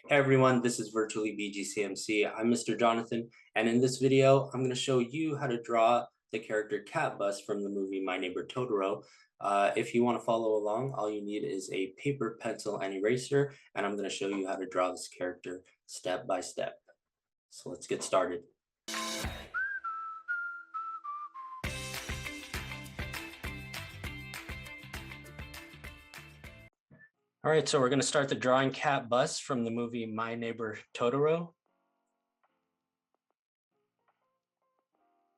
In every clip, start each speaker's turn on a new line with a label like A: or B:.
A: Hey everyone, this is virtually BGCMC. I'm Mr. Jonathan, and in this video, I'm going to show you how to draw the character Catbus from the movie My Neighbor Totoro. If you want to follow along, all you need is a paper, pencil, and eraser, and I'm going to show you how to draw this character step by step. So let's get started. All right, so we're going to start the drawing Catbus from the movie My Neighbor Totoro.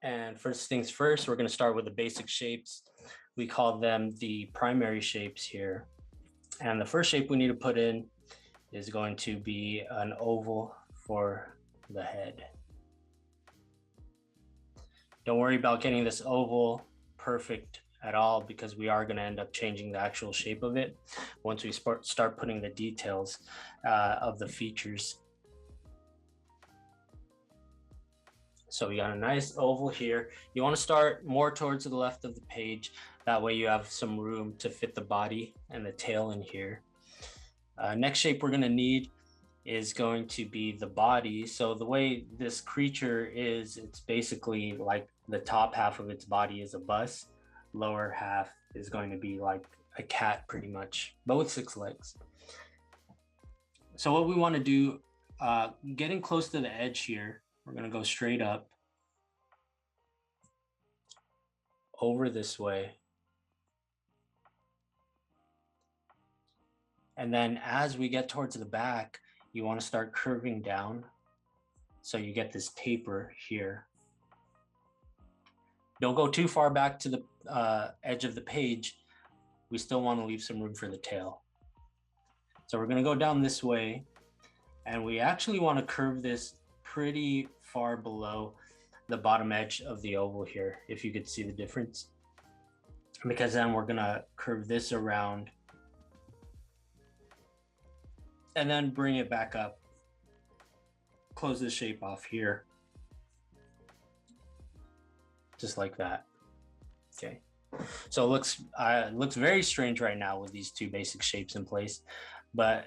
A: And first things first, we're going to start with the basic shapes. We call them the primary shapes here. And the first shape we need to put in is going to be an oval for the head. Don't worry about getting this oval perfect at all, because we are going to end up changing the actual shape of it once we start putting the details of the features. So we got a nice oval here. You want to start more towards the left of the page. That way you have some room to fit the body and the tail in here. Next shape we're going to need is going to be the body. So the way this creature is, it's basically like the top half of its body is a bus. Lower half is going to be like a cat pretty much, but with 6 legs. So what we want to do, getting close to the edge here, we're going to go straight up over this way. And then as we get towards the back, you want to start curving down. So you get this taper here. Don't go too far back to the edge of the page. We still want to leave some room for the tail. So we're going to go down this way, and we actually want to curve this pretty far below the bottom edge of the oval here, if you could see the difference. Because then we're going to curve this around and then bring it back up. Close the shape off here. Just like that. Okay. So it looks very strange right now with these two basic shapes in place, but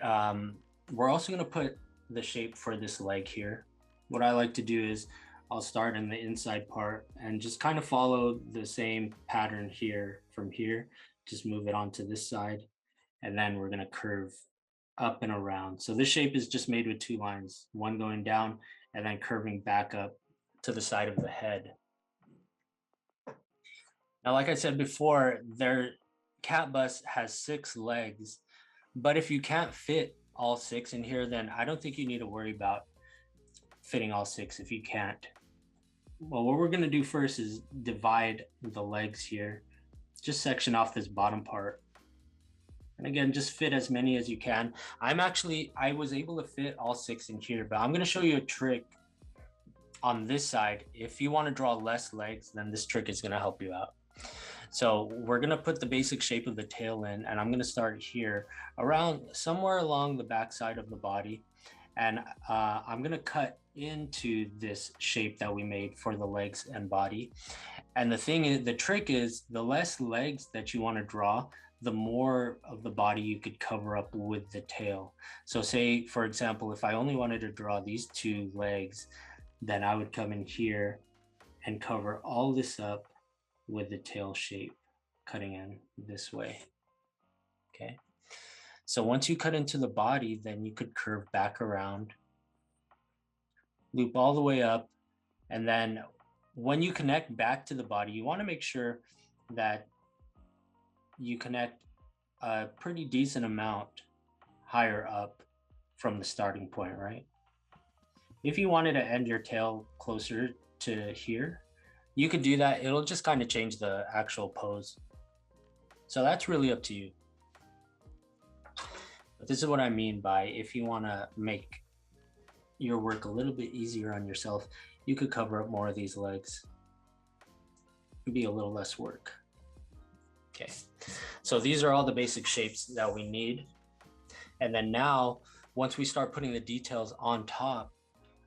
A: we're also going to put the shape for this leg here. What I like to do is I'll start in the inside part and just kind of follow the same pattern here from here. Just move it onto this side, and then we're going to curve up and around. So this shape is just made with 2 lines, one going down and then curving back up to the side of the head. Now, like I said before, their Catbus has 6 legs, but if you can't fit all 6 in here, then I don't think you need to worry about fitting all 6 if you can't. Well, what we're going to do first is divide the legs here. Just section off this bottom part. And again, just fit as many as you can. I was able to fit all 6 in here, but I'm going to show you a trick on this side. If you want to draw less legs, then this trick is going to help you out. So we're going to put the basic shape of the tail in, and I'm going to start here around somewhere along the back side of the body. And I'm going to cut into this shape that we made for the legs and body. And the trick is, the less legs that you want to draw, the more of the body you could cover up with the tail. So say, for example, if I only wanted to draw these 2 legs, then I would come in here and cover all this up with the tail shape, cutting in this way. Okay. So once you cut into the body, then you could curve back around, loop all the way up, and then when you connect back to the body, you want to make sure that you connect a pretty decent amount higher up from the starting point, right? If you wanted to end your tail closer to here, you could do that. It'll just kind of change the actual pose. So that's really up to you. But this is what I mean by, if you want to make your work a little bit easier on yourself, you could cover up more of these legs. It'd be a little less work. Okay, so these are all the basic shapes that we need. And then now, once we start putting the details on top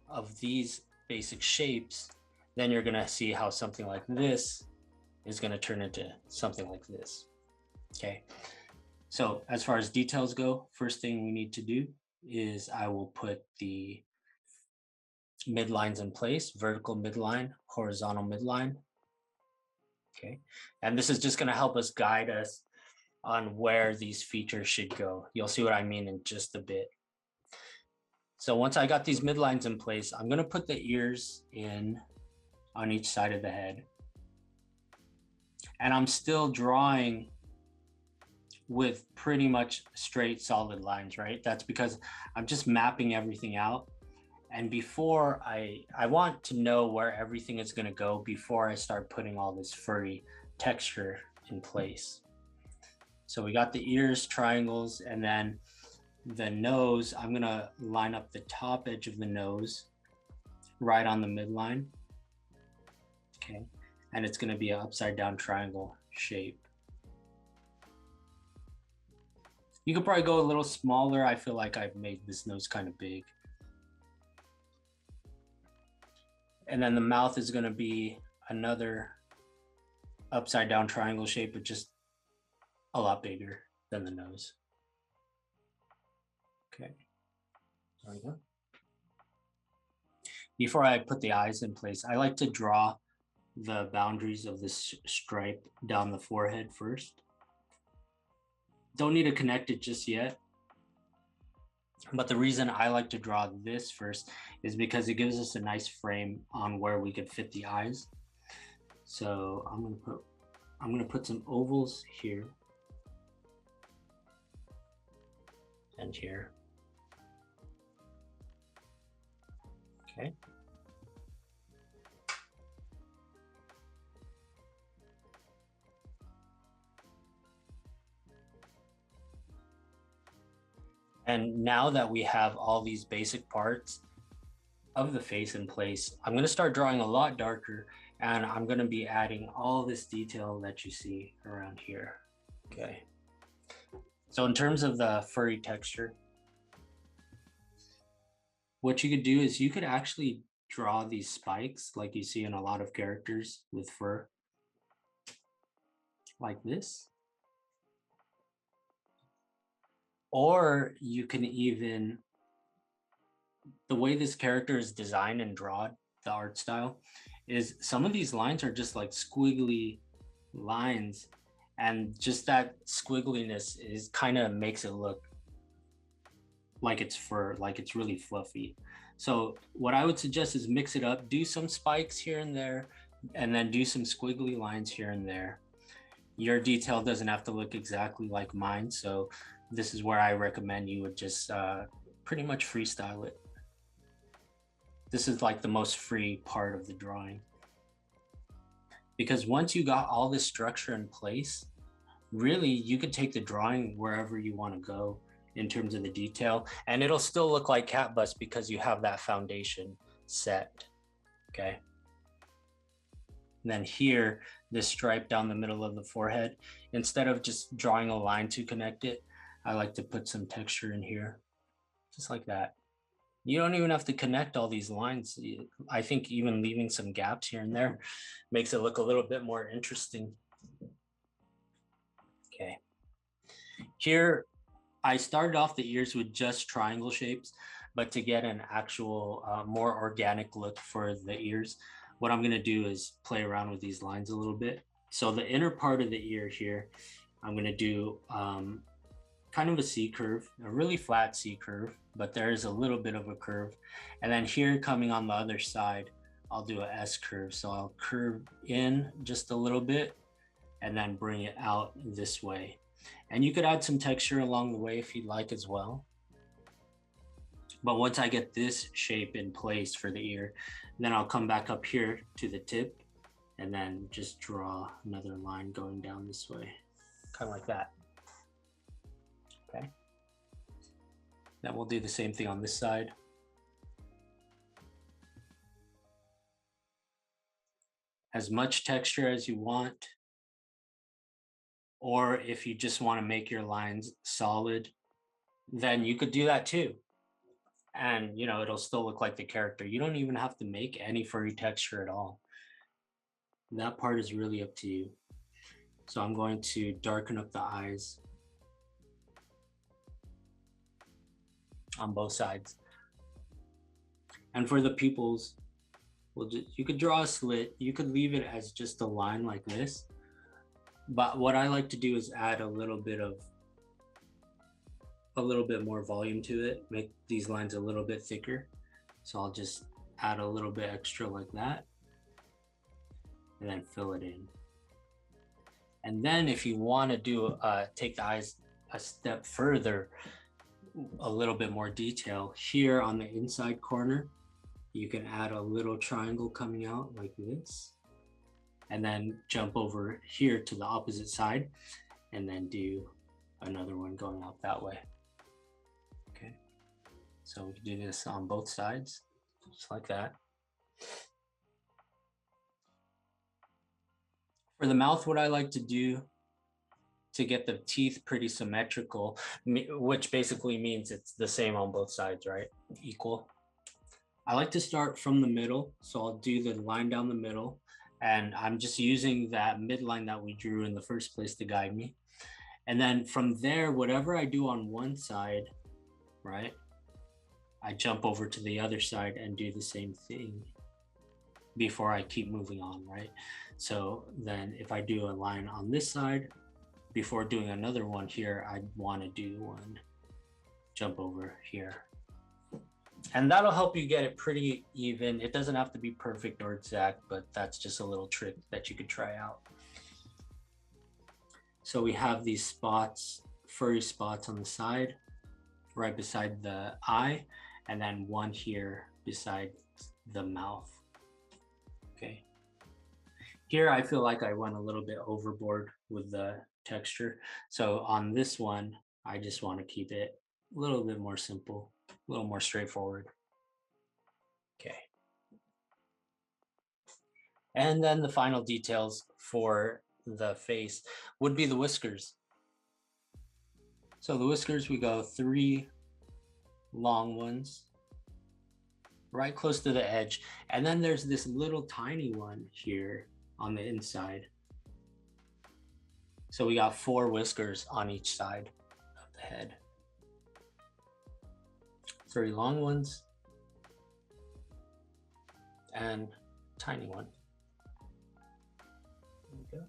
A: of these basic shapes, then you're going to see how something like this is going to turn into something like this. Okay, so as far as details go, first thing we need to do is I will put the midlines in place, vertical midline, horizontal midline. Okay, and this is just going to help us guide us on where these features should go. You'll see what I mean in just a bit. So once I got these midlines in place, I'm going to put the ears in on each side of the head. And I'm still drawing with pretty much straight solid lines, right? That's because I'm just mapping everything out. And before I want to know where everything is going to go before I start putting all this furry texture in place. So we got the ears, triangles, and then the nose. I'm going to line up the top edge of the nose right on the midline. Okay. And it's going to be an upside down triangle shape. You could probably go a little smaller. I feel like I've made this nose kind of big. And then the mouth is going to be another upside down triangle shape, but just a lot bigger than the nose. Okay, there we go. Before I put the eyes in place, I like to draw the boundaries of this stripe down the forehead first. Don't need to connect it just yet. But the reason I like to draw this first is because it gives us a nice frame on where we could fit the eyes. So I'm gonna put some ovals here and here. Okay. And now that we have all these basic parts of the face in place, I'm going to start drawing a lot darker, and I'm going to be adding all this detail that you see around here. Okay. So in terms of the furry texture, what you could do is you could actually draw these spikes like you see in a lot of characters with fur, like this. Or you can even, the way this character is designed and drawn, the art style, is some of these lines are just like squiggly lines, and just that squiggliness is kind of makes it look like it's fur, like it's really fluffy. So what I would suggest is mix it up, do some spikes here and there, and then do some squiggly lines here and there. Your detail doesn't have to look exactly like mine, so this is where I recommend you would just pretty much freestyle it. This is like the most free part of the drawing. Because once you got all this structure in place, really you could take the drawing wherever you want to go in terms of the detail, and it'll still look like Catbus because you have that foundation set. Okay. And then here, this stripe down the middle of the forehead, instead of just drawing a line to connect it, I like to put some texture in here, just like that. You don't even have to connect all these lines. I think even leaving some gaps here and there makes it look a little bit more interesting. Okay. Here, I started off the ears with just triangle shapes, but to get an actual more organic look for the ears, what I'm gonna do is play around with these lines a little bit. So the inner part of the ear here, I'm gonna do kind of a C curve, a really flat C curve, but there is a little bit of a curve. And then here coming on the other side, I'll do a S curve. So I'll curve in just a little bit and then bring it out this way. And you could add some texture along the way if you'd like as well. But once I get this shape in place for the ear, then I'll come back up here to the tip and then just draw another line going down this way, kind of like that. Okay. Then we'll do the same thing on this side. As much texture as you want, or if you just want to make your lines solid, then you could do that too. And it'll still look like the character. You don't even have to make any furry texture at all. That part is really up to you. So I'm going to darken up the eyes. on both sides. And for the pupils, you could draw a slit. You could leave it as just a line like this. But what I like to do is add a little bit more volume to it, make these lines a little bit thicker. So I'll just add a little bit extra like that, and then fill it in. And then if you want to do take the eyes a step further, a little bit more detail, here on the inside corner, you can add a little triangle coming out like this, and then jump over here to the opposite side, and then do another one going out that way. Okay, so we can do this on both sides, just like that. For the mouth, what I like to do to get the teeth pretty symmetrical, which basically means it's the same on both sides, right? Equal. I like to start from the middle. So I'll do the line down the middle, and I'm just using that midline that we drew in the first place to guide me. And then from there, whatever I do on one side, right, I jump over to the other side and do the same thing before I keep moving on, right? So then if I do a line on this side, before doing another one here, I'd want to do one jump over here. And that'll help you get it pretty even. It doesn't have to be perfect or exact, but that's just a little trick that you could try out. So we have these spots, furry spots on the side, right beside the eye, and then one here beside the mouth. Okay. Here, I feel like I went a little bit overboard with the texture. So on this one, I just want to keep it a little bit more simple, a little more straightforward. Okay. And then the final details for the face would be the whiskers. So the whiskers, we go 3 long ones right close to the edge. And then there's this little tiny one here on the inside. So we got 4 whiskers on each side of the head. 3 long ones and tiny one. There we go.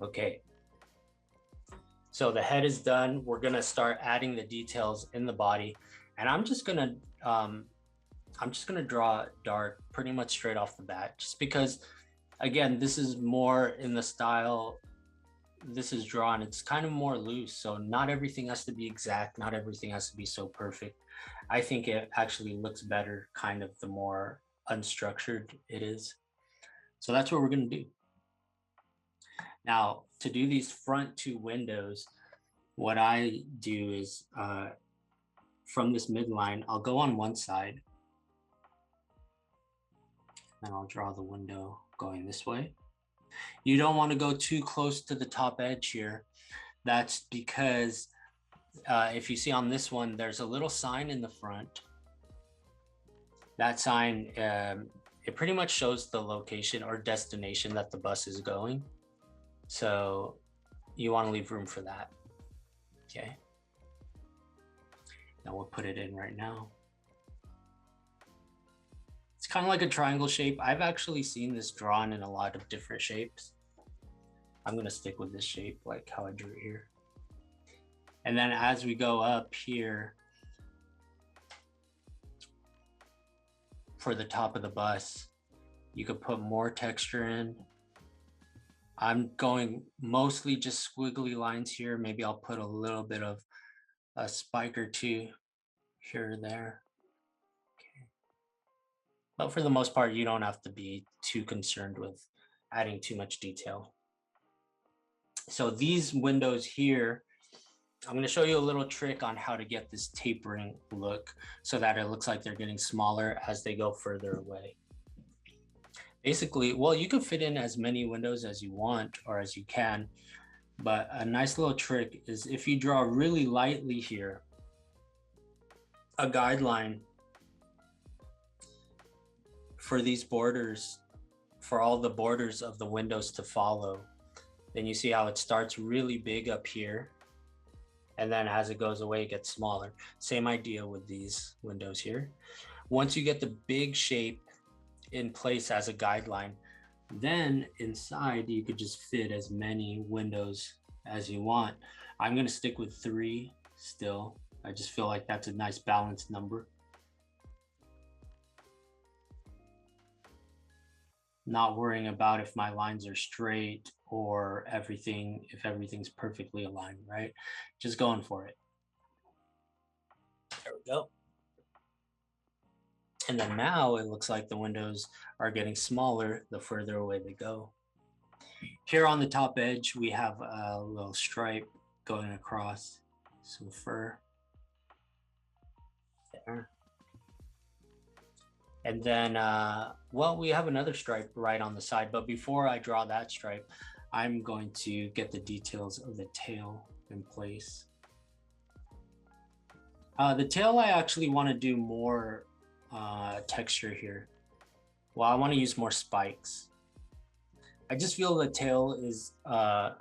A: Okay. So the head is done. We're gonna start adding the details in the body, and I'm just gonna draw dark pretty much straight off the bat, just because, again, this is more in the style this is drawn. It's kind of more loose, so not everything has to be exact. Not everything has to be so perfect. I think it actually looks better kind of the more unstructured it is. So that's what we're gonna do. Now, to do these front 2 windows, what I do is from this midline, I'll go on one side, and I'll draw the window going this way. You don't want to go too close to the top edge here. That's because if you see on this one, there's a little sign in the front. That sign, it pretty much shows the location or destination that the bus is going. So you want to leave room for that. Okay. Now we'll put it in right now. It's kind of like a triangle shape. I've actually seen this drawn in a lot of different shapes. I'm going to stick with this shape, like how I drew it here. And then as we go up here for the top of the bus, you could put more texture in. I'm going mostly just squiggly lines here. Maybe I'll put a little bit of a spike or 2 here or there. Okay. But for the most part, you don't have to be too concerned with adding too much detail. So these windows here, I'm going to show you a little trick on how to get this tapering look so that it looks like they're getting smaller as they go further away. Basically, well, you can fit in as many windows as you want or as you can, but a nice little trick is if you draw really lightly here, a guideline for these borders, for all the borders of the windows to follow, then you see how it starts really big up here And then as it goes away, it gets smaller. Same idea with these windows here. Once you get the big shape in place as a guideline, then inside you could just fit as many windows as you want. I'm gonna stick with 3 still. I just feel like that's a nice balanced number. Not worrying about if my lines are straight or if everything's perfectly aligned, right? Just going for it. There we go. And then now it looks like the windows are getting smaller the further away they go. Here on the top edge, we have a little stripe going across, some fur there. And then, well, we have another stripe right on the side, but before I draw that stripe, I'm going to get the details of the tail in place. The tail, I actually want to do more texture here. Well, I want to use more spikes. I just feel the tail is a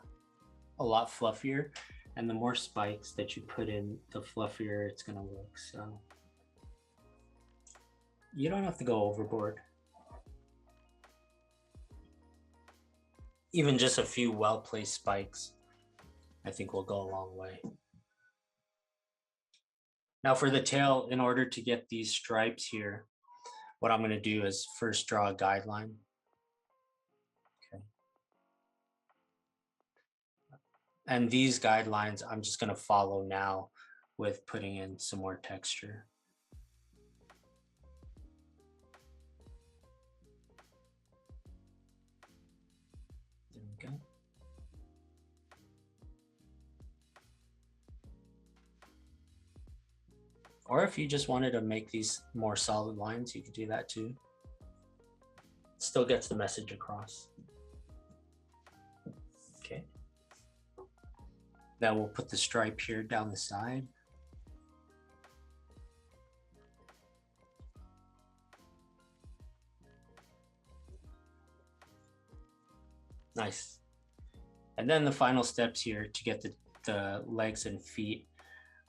A: lot fluffier, and the more spikes that you put in, the fluffier it's gonna look. So you don't have to go overboard. Even just a few well-placed spikes, I think will go a long way. Now for the tail, in order to get these stripes here, what I'm gonna do is first draw a guideline. Okay. And these guidelines, I'm just gonna follow now with putting in some more texture. There we go. Or if you just wanted to make these more solid lines, you could do that too. Still gets the message across. Okay. Then we'll put the stripe here down the side. Nice. And then the final steps here to get the legs and feet.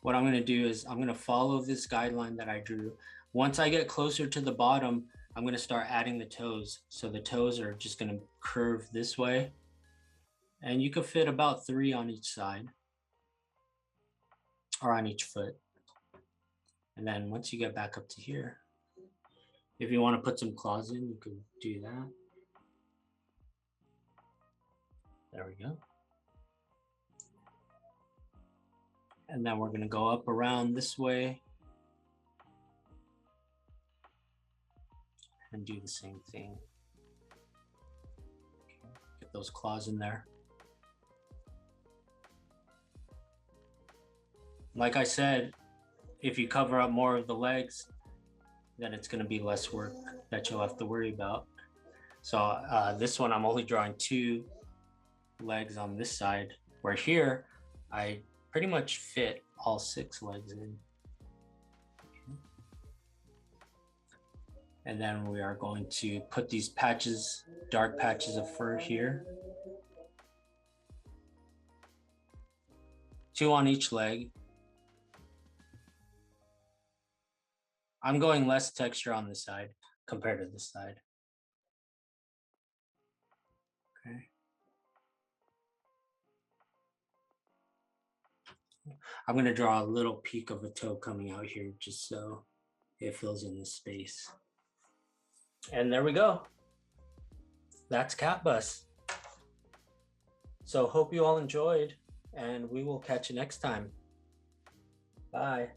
A: What I'm gonna do is I'm gonna follow this guideline that I drew. Once I get closer to the bottom, I'm gonna start adding the toes. So the toes are just gonna curve this way. And you could fit about 3 on each side or on each foot. And then once you get back up to here, if you wanna put some claws in, you can do that. There we go. And then we're gonna go up around this way and do the same thing. Okay. Get those claws in there. Like I said, if you cover up more of the legs, then it's gonna be less work that you'll have to worry about. So this one, I'm only drawing 2 legs on this side, where here, I pretty much fit all 6 legs in. Okay. And then we are going to put these patches, dark patches of fur here. 2 on each leg. I'm going less texture on this side compared to this side. Okay. I'm gonna draw a little peak of a toe coming out here just so it fills in the space. And there we go. That's Catbus. So hope you all enjoyed, and we will catch you next time. Bye.